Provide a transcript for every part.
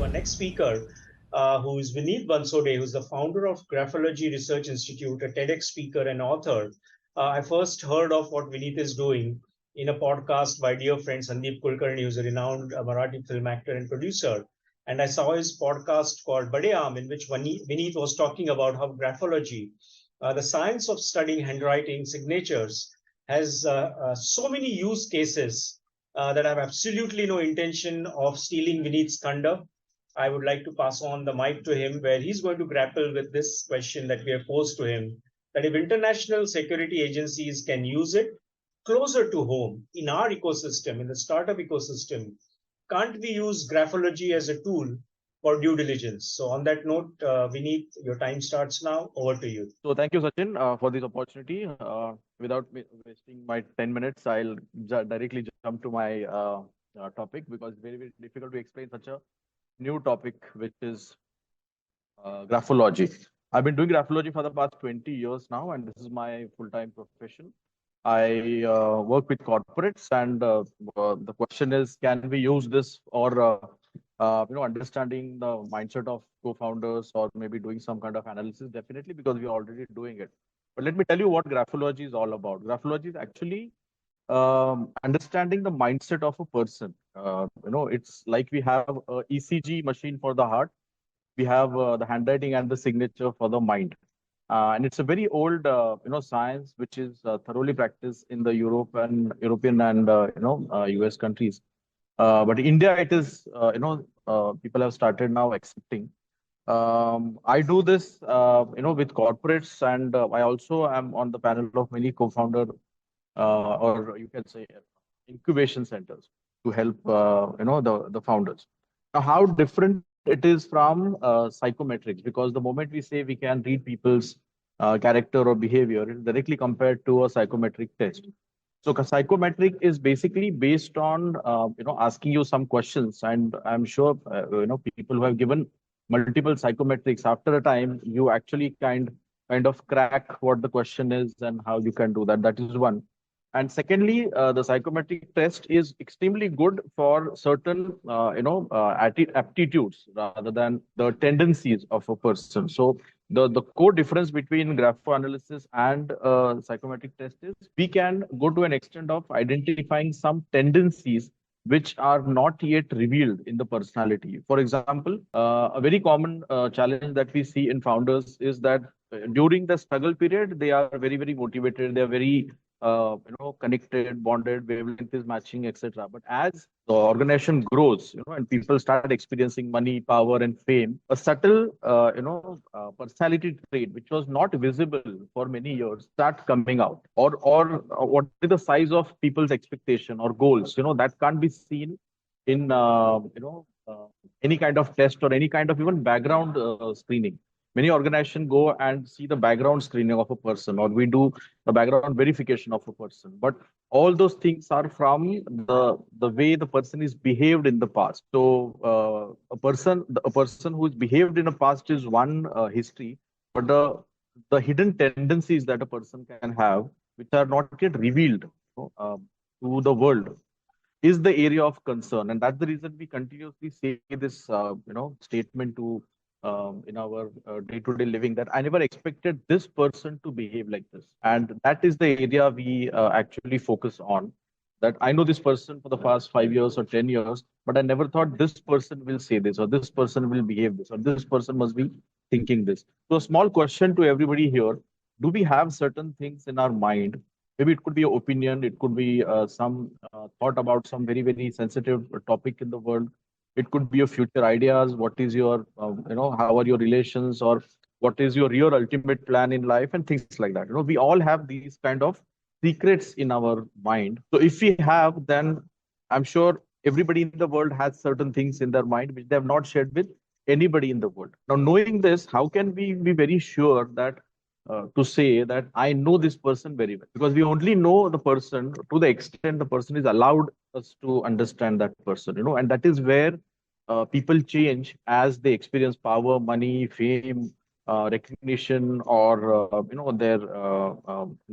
our next speaker, who is Vineet Bansode, who's the founder of Graphology Research Institute, a TEDx speaker and author. I first heard of what Vineet is doing in a podcast by dear friend Sandeep Kulkarni, who's a renowned Marathi film actor and producer. And I saw his podcast called Bade Aam, in which Vineet was talking about how graphology, the science of studying handwriting signatures, has so many use cases that I have absolutely no intention of stealing Vineet's thunder. I would like to pass on the mic to him, where he's going to grapple with this question that we have posed to him, that if international security agencies can use it closer to home in our ecosystem, in the startup ecosystem, can't we use graphology as a tool for due diligence? So on that note, Vineet, your time starts now. Over to you. So thank you, Sachin, for this opportunity. Without wasting my 10 minutes, I'll directly jump to my topic because it's very difficult to explain such a new topic, which is graphology. I've been doing graphology for the past 20 years now, and this is my full-time profession. I work with corporates, and the question is, can we use this or understanding the mindset of co-founders or maybe doing some kind of analysis? Definitely, because we are already doing it. But let me tell you what graphology is all about. Graphology is actually understanding the mindset of a person. It's like we have a ECG machine for the heart. We have the handwriting and the signature for the mind. And it's a very old, science which is thoroughly practiced in the European and US countries. But India, it is people have started now accepting. I do this, with corporates, and I also am on the panel of many co-founder, or you can say incubation centers to help, the founders. Now, how different it is from psychometrics, because the moment we say we can read people's character or behavior, it's directly compared to a psychometric test. So psychometric is basically based on asking you some questions, and I'm sure people who have given multiple psychometrics, after a time you actually kind of crack what the question is and how you can do that. That is one. And secondly, the psychometric test is extremely good for certain, aptitudes rather than the tendencies of a person. So the core difference between graphoanalysis and psychometric test is we can go to an extent of identifying some tendencies which are not yet revealed in the personality. For example, a very common challenge that we see in founders is that during the struggle period, they are very motivated. They are very connected, bonded, wavelength is matching, etc. But as the organization grows, and people start experiencing money, power, and fame, a subtle, personality trait which was not visible for many years start coming out. Or what is the size of people's expectation or goals? That can't be seen in any kind of test or any kind of even background screening. Many organizations go and see the background screening of a person, or we do the background verification of a person. But all those things are from the way the person is behaved in the past. So a person who is behaved in the past is one history, but the hidden tendencies that a person can have, which are not yet revealed to the world, is the area of concern. And that's the reason we continuously say this statement to in our day-to-day living, that I never expected this person to behave like this. And that is the area we actually focus on. That I know this person for the past 5 years or 10 years, but I never thought this person will say this, or this person will behave this, or this person must be thinking this. So a small question to everybody here: do we have certain things in our mind? Maybe it could be an opinion, it could be some thought about some very sensitive topic in the world. It could be your future ideas. What is your, how are your relations, or what is your real ultimate plan in life, and things like that. We all have these kind of secrets in our mind. So if we have, then I'm sure everybody in the world has certain things in their mind which they have not shared with anybody in the world. Now, knowing this, how can we be very sure that to say that I know this person very well? Because we only know the person to the extent the person is allowed us to understand that person, and that is where people change as they experience power, money, fame, recognition, or their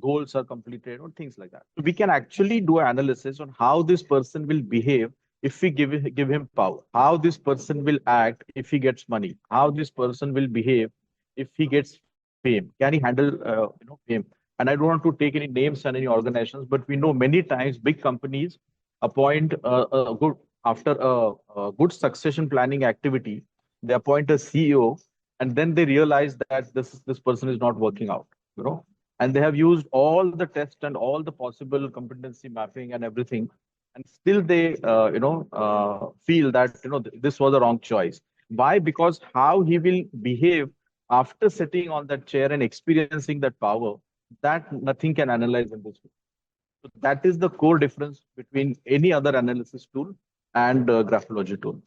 goals are completed, or things like that. So we can actually do an analysis on how this person will behave if we give him power, how this person will act if he gets money, how this person will behave if he gets fame. Can he handle fame? And I don't want to take any names and any organizations, but we know many times big companies appoint a good after a good succession planning activity, they appoint a CEO, and then they realize that this person is not working out. You know, and they have used all the tests and all the possible competency mapping and everything, and still they feel that this was a wrong choice. Why? Because how he will behave after sitting on that chair and experiencing that power, that nothing can analyze in this way. So that is the core difference between any other analysis tool and graphology tool.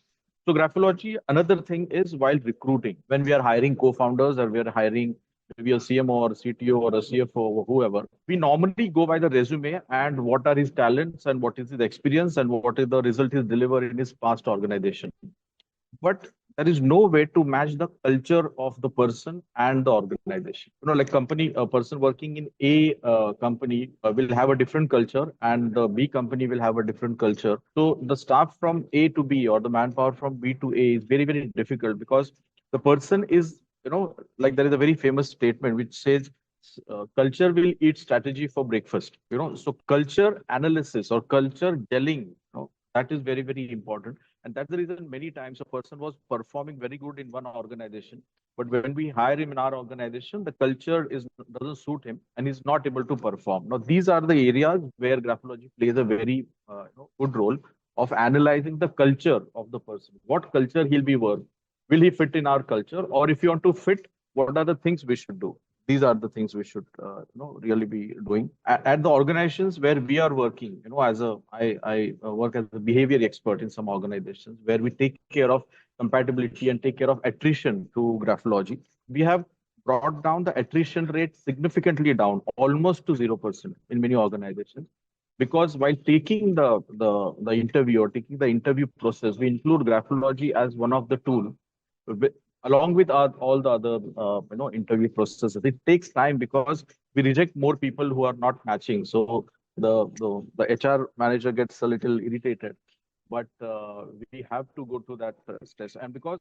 So graphology, another thing is while recruiting, when we are hiring co-founders or we are hiring maybe a CMO or a CTO or a CFO or whoever, we normally go by the resume and what are his talents and what is his experience and what is the result he's delivered in his past organization. But there is no way to match the culture of the person and the organization. Like company, a person working in a company will have a different culture, and the B company will have a different culture. So the staff from A to B or the manpower from B to A is very, very difficult, because the person is, like there is a very famous statement which says, culture will eat strategy for breakfast. So culture analysis or culture gelling, that is very, very important. And that's the reason many times a person was performing very good in one organization, but when we hire him in our organization, the culture doesn't suit him and he's not able to perform. Now, these are the areas where graphology plays a very good role of analyzing the culture of the person. What culture he'll be worth? Will he fit in our culture? Or if you want to fit, what are the things we should do? These are the things we should really be doing at the organizations where we are working. As I work as a behavior expert in some organizations where we take care of compatibility and take care of attrition to graphology. We have brought down the attrition rate significantly down, almost to 0% in many organizations, because while taking the interview or taking the interview process, we include graphology as one of the tools along with all the other interview processes. It takes time because we reject more people who are not matching. So the HR manager gets a little irritated, but we have to go to that stress. And because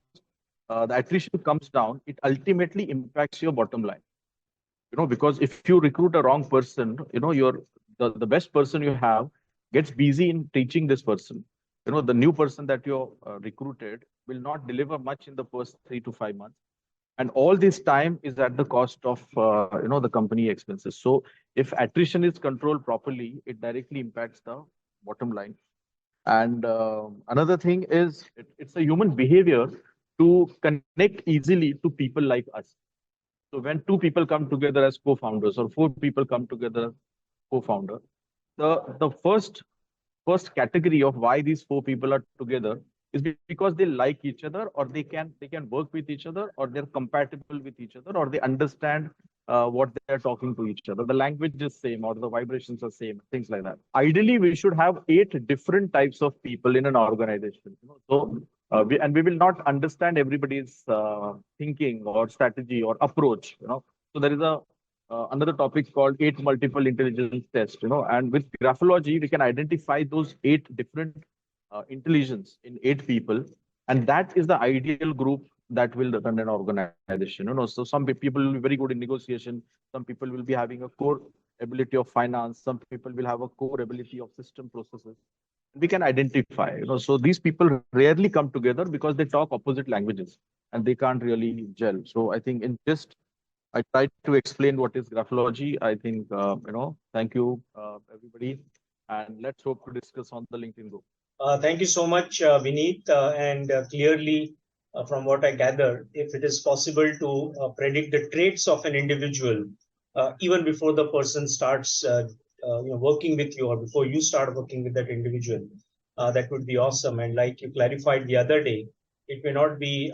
the attrition comes down, it ultimately impacts your bottom line. Because if you recruit a wrong person, the best person you have gets busy in teaching this person. The new person that you recruited will not deliver much in the first 3 to 5 months, and all this time is at the cost of the company expenses. So if attrition is controlled properly, it directly impacts the bottom line. And another thing is it's a human behavior to connect easily to people like us. So when two people come together as co-founders or four people come together as co-founder, the first category of why these four people are together is because they like each other, or they can work with each other, or they're compatible with each other, or they understand what they're talking to each other. The language is same, or the vibrations are same, things like that. Ideally, we should have 8 different types of people in an organization. So we will not understand everybody's thinking or strategy or approach. So there is another topic called 8 multiple intelligence test. And with graphology, we can identify those 8 different intelligence in 8 people, and that is the ideal group that will run an organization. So some people will be very good in negotiation, some people will be having a core ability of finance, some people will have a core ability of system processes. We can identify, so these people rarely come together because they talk opposite languages and they can't really gel. So I think in just I tried to explain what is graphology. I think thank you everybody, and let's hope to discuss on the LinkedIn group. Thank you so much, Vineet. And clearly, from what I gather, if it is possible to predict the traits of an individual even before the person starts working with you, or before you start working with that individual, that would be awesome. And like you clarified the other day, it may not be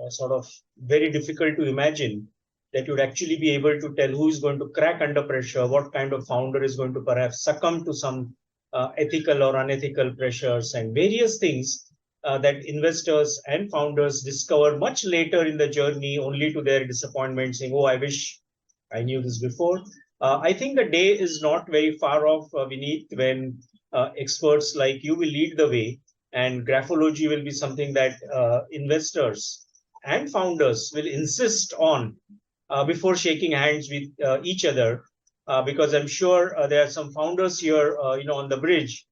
sort of very difficult to imagine that you'd actually be able to tell who is going to crack under pressure, what kind of founder is going to perhaps succumb to some ethical or unethical pressures, and various things that investors and founders discover much later in the journey, only to their disappointment, saying, oh, I wish I knew this before. I think the day is not very far off, Vineet, when experts like you will lead the way, and graphology will be something that investors and founders will insist on before shaking hands with each other, because I'm sure there are some founders here, on the bridge,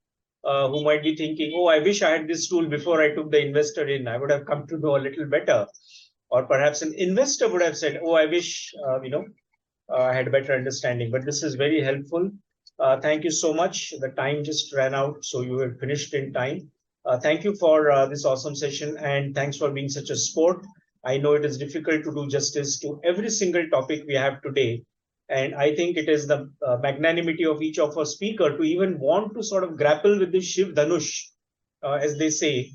who might be thinking, "Oh, I wish I had this tool before I took the investor in. I would have come to know a little better." Or perhaps an investor would have said, "Oh, I wish, I had better understanding." But this is very helpful. Thank you so much. The time just ran out, so you were finished in time. Thank you for this awesome session, and thanks for being such a sport. I know it is difficult to do justice to every single topic we have today. And I think it is the magnanimity of each of our speaker to even want to sort of grapple with this Shiv Dhanush, as they say,